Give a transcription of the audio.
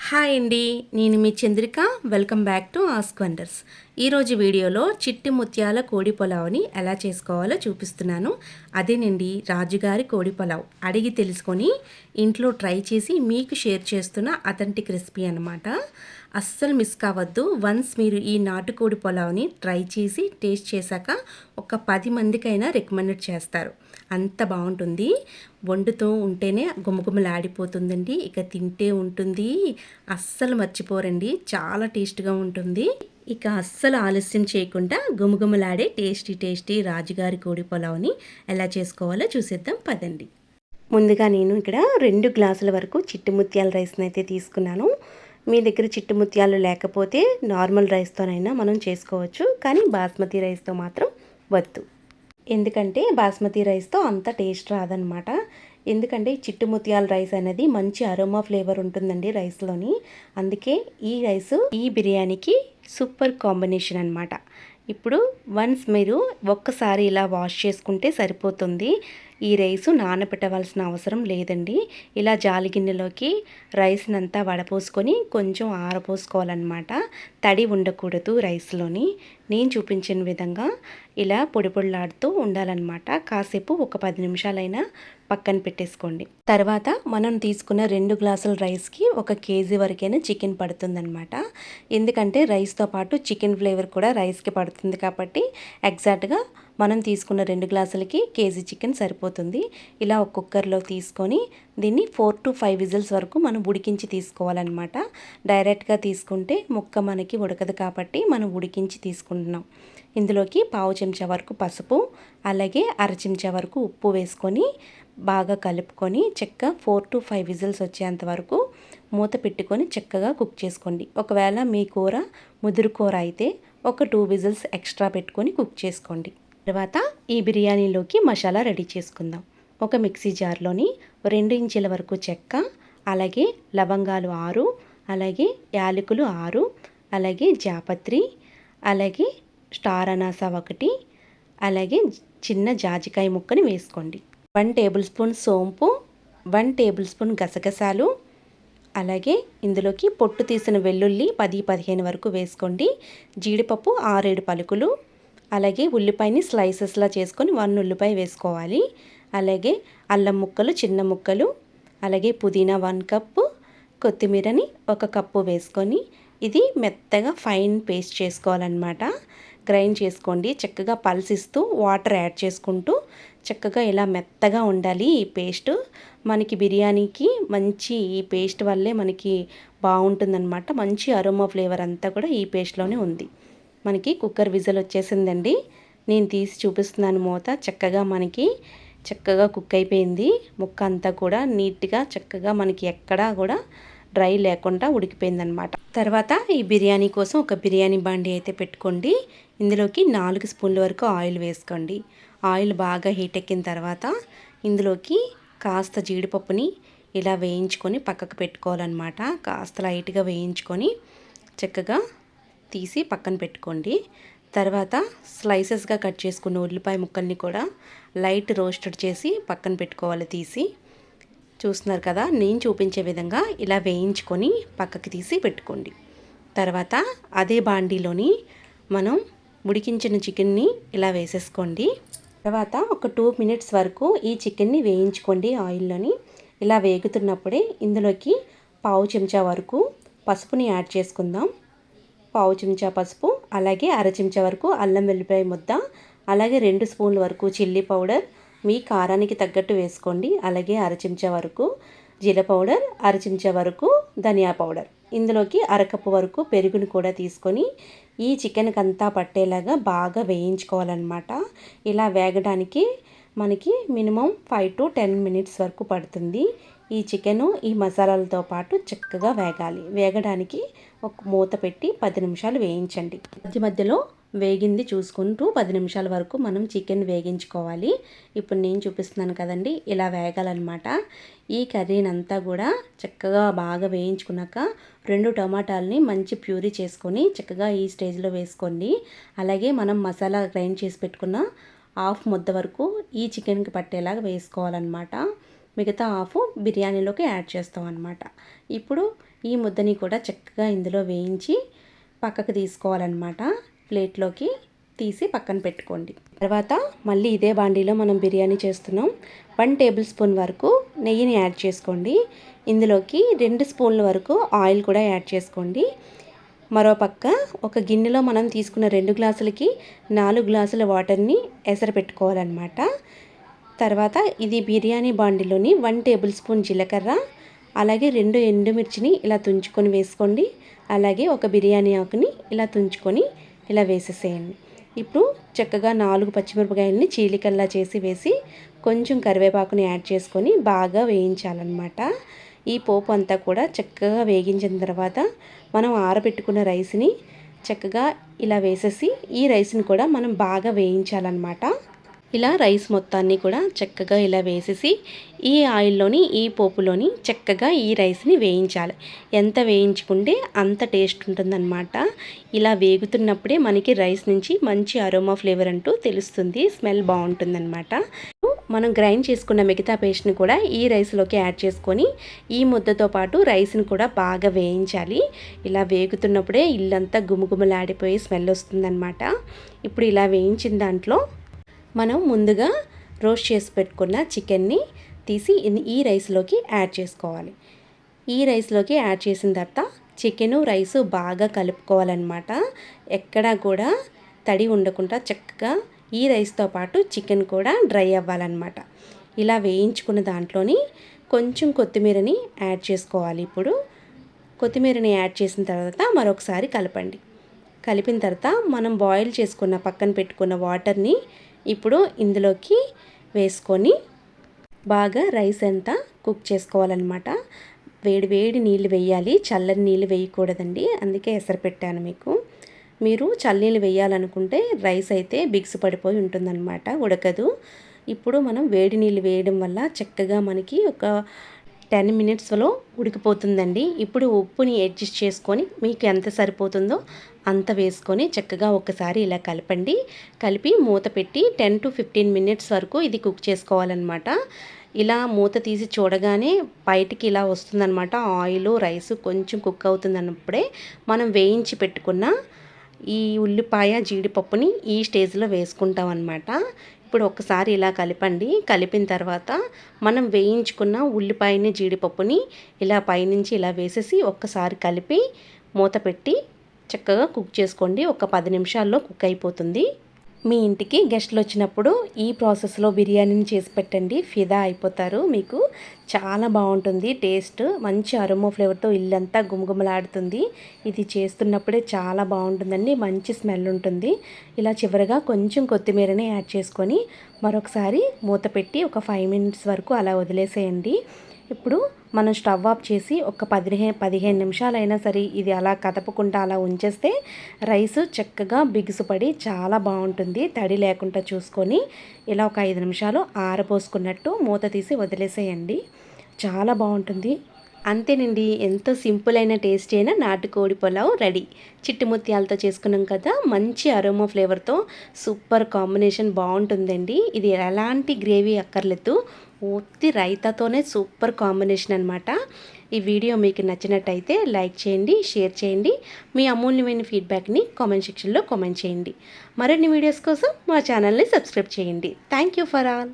Hi అండి, నేను మీ Chandrika. Welcome back to Ask Wonders. ఈరోజు వీడియోలో చిట్టి ముత్యాల కోడి పులావ్ని ఎలా చేసుకోవాలో చూపిస్తున్నాను. అదేనండి రాజుగారి కోడి పులావ్. అడిగి తెలుసుకొని ఇంట్లో ట్రై చేసి మీకు షేర్ చేస్తున్న అథెంటిక్ రెసిపీ అనమాట. అస్సలు మిస్ కావద్దు. వన్స్ మీరు ఈ నాటుకోడి పులావ్ని ట్రై చేసి టేస్ట్ చేశాక ఒక 10 మందికైనా రికమెండెడ్ చేస్తారు. అంత బాగుంటుంది. వండుతూ ఉంటేనే గుమగుమలాడిపోతుందండి. ఇక తింటే ఉంటుంది, అస్సలు మర్చిపోరండి. చాలా టేస్ట్గా ఉంటుంది. ఇక అస్సలు ఆలస్యం చేయకుండా గుమగుమలాడే టేస్టీ రాజుగారి కోడి పులావ్ని ఎలా చేసుకోవాలో చూసేద్దాం పదండి. ముందుగా నేను ఇక్కడ 2 గ్లాసుల వరకు చిట్టి ముత్యాల రైస్ని అయితే తీసుకున్నాను. మీ దగ్గర చిట్టి ముత్యాలు లేకపోతే నార్మల్ రైస్తోనైనా మనం చేసుకోవచ్చు, కానీ బాస్మతి రైస్తో మాత్రం వద్దు. ఎందుకంటే బాస్మతి రైస్తో అంత టేస్ట్ రాదనమాట. ఎందుకంటే చిట్టి ముత్యాల రైస్ అనేది మంచి అరోమా ఫ్లేవర్ ఉంటుందండి రైస్లోని. అందుకే ఈ రైస్ ఈ బిర్యానీకి సూపర్ కాంబినేషన్ అనమాట. ఇప్పుడు వన్స్ మీరు ఒక్కసారి ఇలా వాష్ చేసుకుంటే సరిపోతుంది. ఈ రైసు నానబెట్టవలసిన అవసరం లేదండి. ఇలా జాలి గిన్నెలోకి రైస్ని అంతా వడపోసుకొని కొంచెం ఆరపోసుకోవాలన్నమాట. తడి ఉండకూడదు రైస్లోని. నేను చూపించిన విధంగా ఇలా పొడి పొడిలాడుతూ ఉండాలన్నమాట. కాసేపు ఒక 10 నిమిషాలైనా పక్కన పెట్టేసుకోండి. తర్వాత మనం తీసుకున్న 2 గ్లాసుల రైస్కి 1 కేజీ వరకైనా చికెన్ పడుతుందన్నమాట. ఎందుకంటే రైస్తో పాటు చికెన్ ఫ్లేవర్ కూడా రైస్కి పడుతుంది కాబట్టి ఎగ్జాక్ట్గా మనం తీసుకున్న 2 గ్లాసులకి కేజీ చికెన్ సరిపోతుంది. ఇలా ఒక కుక్కర్లో తీసుకొని దీన్ని 4 to 5 విజిల్స్ వరకు మనం ఉడికించి తీసుకోవాలన్నమాట. డైరెక్ట్గా తీసుకుంటే ముక్క మనకి ఉడకదు కాబట్టి మనం ఉడికించి తీసుకుంటున్నాం. ఇందులోకి పావు చెంచా వరకు పసుపు, అలాగే అర చెంచా వరకు ఉప్పు వేసుకొని బాగా కలుపుకొని 4 to 5 విజిల్స్ వచ్చేంత వరకు మూత పెట్టుకొని చక్కగా కుక్ చేసుకోండి. ఒకవేళ మీ కూర ముదురు కూర అయితే ఒక 2 విజిల్స్ ఎక్స్ట్రా పెట్టుకొని కుక్ చేసుకోండి. తర్వాత ఈ బిర్యానీలోకి మసాలా రెడీ చేసుకుందాం. ఒక మిక్సీ జార్లోని 2 ఇంచుల వరకు చెక్క, అలాగే లవంగాలు 6, అలాగే యాలకులు 6, అలాగే జాపత్రి, అలాగే స్టార్ అనాస 1, అలాగే చిన్న జాజికాయ ముక్కని వేసుకోండి. 1 టేబుల్ స్పూన్ సోంపు, 1 టేబుల్ స్పూన్ గసగసాలు, అలాగే ఇందులోకి పొట్టు తీసిన వెల్లుల్లి 10-15 వరకు వేసుకోండి. జీడిపప్పు 6-7 పలుకులు, అలాగే ఉల్లిపాయని స్లైసెస్లా చేసుకొని 1 ఉల్లిపాయ వేసుకోవాలి. అలాగే అల్లం ముక్కలు చిన్న ముక్కలు, అలాగే పుదీనా 1 కప్పు, కొత్తిమీరని 1 కప్పు వేసుకొని ఇది మెత్తగా ఫైన్ పేస్ట్ చేసుకోవాలన్నమాట. గ్రైండ్ చేసుకోండి. చక్కగా పల్సిస్తూ వాటర్ యాడ్ చేసుకుంటూ చక్కగా ఇలా మెత్తగా ఉండాలి ఈ పేస్ట్. మనకి బిర్యానీకి మంచి ఈ పేస్ట్ వల్లే మనకి బాగుంటుందన్నమాట. మంచి అరోమా ఫ్లేవర్ అంతా కూడా ఈ పేస్ట్లోనే ఉంది. మనకి కుక్కర్ విజిల్ వచ్చేసిందండి. నేను తీసి చూపిస్తున్నాను మూత. చక్కగా కుక్ అయిపోయింది. ముక్క అంతా కూడా నీట్గా చక్కగా మనకి ఎక్కడా కూడా డ్రై లేకుండా ఉడికిపోయిందనమాట. తర్వాత ఈ బిర్యానీ కోసం ఒక బిర్యానీ బాండీ అయితే పెట్టుకోండి. ఇందులోకి 4 స్పూన్ల వరకు ఆయిల్ వేసుకోండి. ఆయిల్ బాగా హీట్ ఎక్కిన తర్వాత ఇందులోకి కాస్త జీడిపప్పుని ఇలా వేయించుకొని పక్కకు పెట్టుకోవాలన్నమాట. కాస్త లైట్గా వేయించుకొని చక్కగా తీసి పక్కన పెట్టుకోండి. తర్వాత స్లైసెస్గా కట్ చేసుకున్న ఉల్లిపాయ ముక్కల్ని కూడా లైట్ రోస్టెడ్ చేసి పక్కన పెట్టుకోవాలి తీసి. చూస్తున్నారు కదా, నేను చూపించే విధంగా ఇలా వేయించుకొని పక్కకి తీసి పెట్టుకోండి. తర్వాత అదే బాండీలోని మనం ఉడికించిన చికెన్ని ఇలా వేసేసుకోండి. తర్వాత ఒక 2 మినిట్స్ వరకు ఈ చికెన్ని వేయించుకోండి ఆయిల్లోని. ఇలా వేగుతున్నప్పుడే ఇందులోకి పావు చెంచా వరకు పసుపుని యాడ్ చేసుకుందాం. పావు చెంచా పసుపు, అలాగే అర చెంచా వరకు అల్లం వెల్లిపాయ ముద్ద, అలాగే 2 స్పూన్ల వరకు చిల్లీ పౌడర్ మీ కారానికి తగ్గట్టు వేసుకోండి. అలాగే అర చెంచా వరకు జీల పౌడర్, అర చెంచా వరకు ధనియా పౌడర్. ఇందులోకి అరకప్పు వరకు పెరుగుని కూడా తీసుకొని ఈ చికెన్కి అంతా పట్టేలాగా బాగా వేయించుకోవాలన్నమాట. ఇలా వేగడానికి మనకి మినిమం 5 to 10 మినిట్స్ వరకు పడుతుంది. ఈ చికెను ఈ మసాలాలతో పాటు చక్కగా వేగడానికి ఒక మూత పెట్టి 10 నిమిషాలు వేయించండి. మధ్యలో వేగింది చూసుకుంటూ 10 నిమిషాల వరకు మనం చికెన్ వేగించుకోవాలి. ఇప్పుడు నేను చూపిస్తున్నాను కదండి, ఇలా వేగాలన్నమాట. ఈ కర్రీని అంతా కూడా చక్కగా బాగా వేయించుకున్నాక 2 టమాటాలని మంచి ప్యూరీ చేసుకొని చక్కగా ఈ స్టేజ్లో వేసుకోండి. అలాగే మనం మసాలా గ్రైండ్ చేసి పెట్టుకున్న 1/2 ముద్ద వరకు ఈ చికెన్కి పట్టేలాగా వేసుకోవాలన్నమాట. మిగతా హాఫ్ బిర్యానీలోకి యాడ్ చేస్తాం అన్నమాట. ఇప్పుడు ఈ ముద్దని కూడా చక్కగా ఇందులో వేయించి పక్కకు తీసుకోవాలన్నమాట. ప్లేట్లోకి తీసి పక్కన పెట్టుకోండి. తర్వాత మళ్ళీ ఇదే బాండీలో మనం బిర్యానీ చేస్తున్నాం. 1 టేబుల్ స్పూన్ వరకు నెయ్యిని యాడ్ చేసుకోండి. ఇందులోకి 2 స్పూన్ల వరకు ఆయిల్ కూడా యాడ్ చేసుకోండి. మరో పక్క ఒక గిన్నెలో మనం తీసుకున్న 2 గ్లాసులకి 4 గ్లాసుల వాటర్ని ఎసరు పెట్టుకోవాలన్నమాట. తర్వాత ఇది బిర్యానీ బాండీలోని 1 టేబుల్ స్పూన్ జీలకర్ర, అలాగే 2 ఎండుమిర్చిని ఇలా తుంచుకొని వేసుకోండి. అలాగే ఒక బిర్యానీ ఆకుని ఇలా తుంచుకొని ఇలా వేసేసేయండి. ఇప్పుడు చక్కగా 4 పచ్చిమిరపకాయలని చీలికల్లా చేసి వేసి కొంచెం కరివేపాకుని యాడ్ చేసుకొని బాగా వేయించాలన్నమాట. ఈ పోపు అంతా కూడా చక్కగా వేగించిన తర్వాత మనం ఆరబెట్టుకున్న రైస్ని చక్కగా ఇలా వేసేసి ఈ రైస్ని కూడా మనం బాగా వేయించాలన్నమాట. ఇలా రైస్ మొత్తాన్ని కూడా చక్కగా ఇలా వేసేసి ఈ ఆయిల్లోని ఈ పోపులోని చక్కగా ఈ రైస్ని వేయించాలి. ఎంత వేయించుకుంటే అంత టేస్ట్ ఉంటుందన్నమాట. ఇలా వేగుతున్నప్పుడే మనకి రైస్ నుంచి మంచి అరోమా ఫ్లేవర్ అంటూ తెలుస్తుంది. స్మెల్ బాగుంటుందన్నమాట. మనం గ్రైండ్ చేసుకున్న మిగతా పేస్ట్ని కూడా ఈ రైస్లోకి యాడ్ చేసుకొని ఈ ముద్దతో పాటు రైస్ని కూడా బాగా వేయించాలి. ఇలా వేగుతున్నప్పుడే ఇల్లంతా గుమగుమలాడిపోయి స్మెల్ వస్తుందన్నమాట. ఇప్పుడు ఇలా వేయించిన దాంట్లో మనం ముందుగా రోస్ట్ చేసి పెట్టుకున్న చికెన్ని తీసి ఈ రైస్లోకి యాడ్ చేసుకోవాలి. ఈ రైస్లోకి యాడ్ చేసిన తర్వాత చికెను రైసు బాగా కలుపుకోవాలన్నమాట. ఎక్కడా కూడా తడి ఉండకుండా చక్కగా ఈ రైస్తో పాటు చికెన్ కూడా డ్రై అవ్వాలన్నమాట. ఇలా వేయించుకున్న దాంట్లోని కొంచెం కొత్తిమీరని యాడ్ చేసుకోవాలి. ఇప్పుడు కొత్తిమీరని యాడ్ చేసిన తర్వాత మరొకసారి కలపండి. కలిపిన తర్వాత మనం బాయిల్ చేసుకున్న పక్కన పెట్టుకున్న వాటర్ని ఇప్పుడు ఇందులోకి వేసుకొని బాగా రైస్ అంతా కుక్ చేసుకోవాలన్నమాట. వేడి వేడి నీళ్ళు వేయాలి, చల్లని నీళ్ళు వేయకూడదండి. అందుకే ఎసరు పెట్టాను మీకు. మీరు చల్లనీళ్ళు వేయాలనుకుంటే రైస్ అయితే బిగ్సు పడిపోయి ఉంటుందన్నమాట, ఉడకదు. ఇప్పుడు మనం వేడి నీళ్ళు వేయడం వల్ల చక్కగా మనకి ఒక 10 మినిట్స్లో ఉడికిపోతుందండి. ఇప్పుడు ఉప్పుని అడ్జస్ట్ చేసుకొని మీకు ఎంత సరిపోతుందో అంత వేసుకొని చక్కగా ఒకసారి ఇలా కలపండి. కలిపి మూత పెట్టి 10 to 15 మినిట్స్ వరకు ఇది కుక్ చేసుకోవాలన్నమాట. ఇలా మూత తీసి చూడగానే బయటికి ఇలా వస్తుందన్నమాట. ఆయిల్ రైస్ కొంచెం కుక్ అవుతుందన్నప్పుడే మనం వేయించి పెట్టుకున్న ఈ ఉల్లిపాయ జీడిపప్పుని ఈ స్టేజ్లో వేసుకుంటాం అన్నమాట. ఇప్పుడు ఒకసారి ఇలా కలపండి. కలిపిన తర్వాత మనం వేయించుకున్న ఉల్లిపాయని జీడిపప్పుని ఇలా పైనుంచి ఇలా వేసేసి ఒక్కసారి కలిపి మూత పెట్టి చక్కగా కుక్ చేసుకోండి. ఒక 10 నిమిషాల్లో కుక్ అయిపోతుంది. మీ ఇంటికి గెస్ట్లు వచ్చినప్పుడు ఈ ప్రాసెస్లో బిర్యానీని చేసి పెట్టండి. ఫిదా అయిపోతారు. మీకు చాలా బాగుంటుంది. టేస్ట్ మంచి అరోమా ఫ్లేవర్తో ఇల్లంతా గుమగుమలాడుతుంది. ఇది చేస్తున్నప్పుడే చాలా బాగుంటుందండి. మంచి స్మెల్ ఉంటుంది. ఇలా చివరిగా కొంచెం కొత్తిమీరని యాడ్ చేసుకొని మరొకసారి మూత పెట్టి ఒక 5 మినిట్స్ వరకు అలా వదిలేసేయండి. ఇప్పుడు మనం స్టవ్ ఆఫ్ చేసి ఒక 15 నిమిషాలైనా సరే ఇది అలా కదపకుండా అలా ఉంచేస్తే రైస్ చక్కగా బిగుసుపడి చాలా బాగుంటుంది. తడి లేకుండా చూసుకొని ఇలా ఒక 5 నిమిషాలు ఆరబోసుకున్నట్టు మూత తీసి వదిలేసేయండి. చాలా బాగుంటుంది. అంతేనండి, ఎంతో సింపుల్ అయిన టేస్టీ అయిన నాటుకోడి పులావ్ రెడీ. చిట్టి ముత్యాలతో చేసుకున్నాం కదా, మంచి అరోమా ఫ్లేవర్తో సూపర్ కాంబినేషన్ బాగుంటుందండి. ఇది ఎలాంటి గ్రేవీ అక్కర్లేదు, ఉత్తి రైతాతోనే సూపర్ కాంబినేషన్ అనమాట. ఈ వీడియో మీకు నచ్చినట్టయితే లైక్ చేయండి, షేర్ చేయండి. మీ అమూల్యమైన ఫీడ్బ్యాక్ని కామెంట్ సెక్షన్లో కామెంట్ చేయండి. మరిన్ని వీడియోస్ కోసం మా ఛానల్ని సబ్స్క్రైబ్ చేయండి. Thank you for all.